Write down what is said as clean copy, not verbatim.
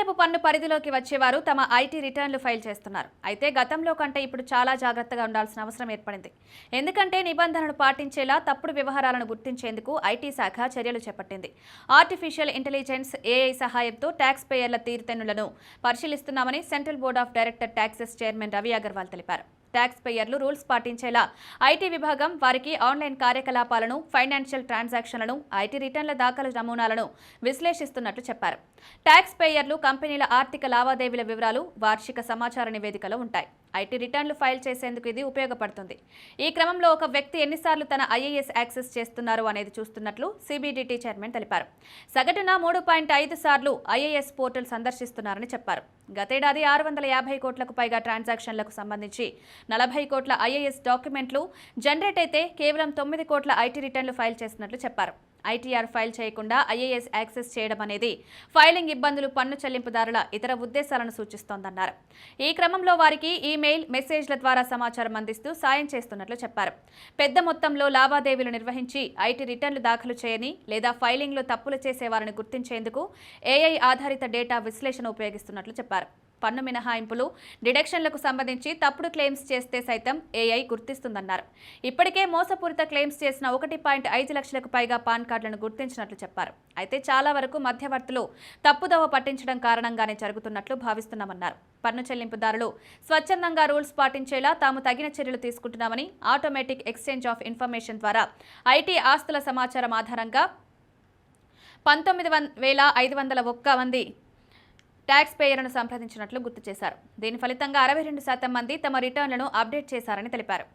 అదనపు పన్ను పరిధిలోకి వచ్చేవారు తమ ఐటీ రిటర్న్లు ఫైల్ చేస్తున్నారు. అయితే గతంలో కంటే ఇప్పుడు చాలా జాగ్రత్తగా ఉండాల్సిన అవసరం ఏర్పడింది. ఎందుకంటే నిబంధనలు పాటించేలా తప్పుడు వ్యవహారాలను గుర్తించేందుకు ఐటీ శాఖ చర్యలు చేపట్టింది. ఆర్టిఫిషియల్ ఇంటెలిజెన్స్ ఏఐ సహాయంతో ట్యాక్స్ పేయర్ల తీరుతెన్నులను పరిశీలిస్తున్నామని central board of director taxes chairman Ravi Agarwal తెలిపారు. ట్యాక్స్ పేయర్లు రూల్స్ పాటించేలా ఐటీ విభాగం వారికి ఆన్లైన్ కార్యకలాపాలను, ఫైనాన్షియల్ ట్రాన్సాక్షన్లను, ఐటీ రిటర్న్ల దాఖలు నమూనాలను విశ్లేషిస్తున్నట్లు చెప్పారు. ట్యాక్స్ పేయర్లు కంపెనీల ఆర్థిక లావాదేవీల వివరాలు వార్షిక సమాచార నివేదికలో ఉంటాయి. ఐటీ రిటర్న్లు ఫైల్ చేసేందుకు ఇది ఉపయోగపడుతుంది. ఈ క్రమంలో ఒక వ్యక్తి ఎన్నిసార్లు తన ఐఏఎస్ యాక్సెస్ చేస్తున్నారు అనేది చూస్తున్నట్లు సిబిడిటి చైర్మన్ తెలిపారు. సగటున 3.5 సార్లు ఐఏఎస్ పోర్టల్ సందర్శిస్తున్నారని చెప్పారు. గతేడాది 650 కోట్లకు పైగా ట్రాన్సాక్షన్లకు సంబంధించి 40 కోట్ల ఐఏఎస్ డాక్యుమెంట్లు జనరేట్ అయితే కేవలం 9 కోట్ల ఐటీ రిటర్న్లు ఫైల్ చేసినట్లు చెప్పారు. ఐటీఆర్ ఫైల్ చేయకుండా ఐఏఎస్ యాక్సెస్ చేయడం అనేది ఫైలింగ్ ఇబ్బందులు, పన్ను చెల్లింపుదారుల ఇతర ఉద్దేశాలను సూచిస్తోందన్నారు. ఈ క్రమంలో వారికి ఈమెయిల్, మెసేజ్ల ద్వారా సమాచారం అందిస్తూ సాయం చేస్తున్నట్లు చెప్పారు. పెద్ద మొత్తంలో లావాదేవీలు నిర్వహించి ఐటీ రిటర్న్లు దాఖలు చేయని లేదా ఫైలింగ్లో తప్పులు చేసేవారిని గుర్తించేందుకు ఏఐ ఆధారిత డేటా విశ్లేషణ ఉపయోగిస్తున్నట్లు చెప్పారు. పన్ను మినహాయింపులు, డిడక్షన్లకు సంబంధించి తప్పుడు క్లెయిమ్స్ చేస్తే సైతం ఏఐ గుర్తిస్తుందన్నారు. ఇప్పటికే మోసపూరిత క్లెయిమ్స్ చేసిన 1.5 లక్షలకు పైగా పాన్ కార్డులను గుర్తించినట్లు చెప్పారు. అయితే చాలా వరకు మధ్యవర్తులు తప్పుదోవ పట్టించడం కారణంగానే జరుగుతున్నట్లు భావిస్తున్నామన్నారు. పన్ను చెల్లింపుదారులు స్వచ్ఛందంగా రూల్స్ పాటించేలా తాము తగిన చర్యలు తీసుకుంటున్నామని, ఆటోమేటిక్ ఎక్స్చేంజ్ ఆఫ్ ఇన్ఫర్మేషన్ ద్వారా ఐటీ ఆస్తుల సమాచారం ఆధారంగా 19,501 మంది ట్యాక్స్ పేయర్లను సంప్రదించినట్లు గుర్తు చేశారు. దీని ఫలితంగా 62% మంది తమ రిటర్న్లను అప్డేట్ చేశారని తెలిపారు.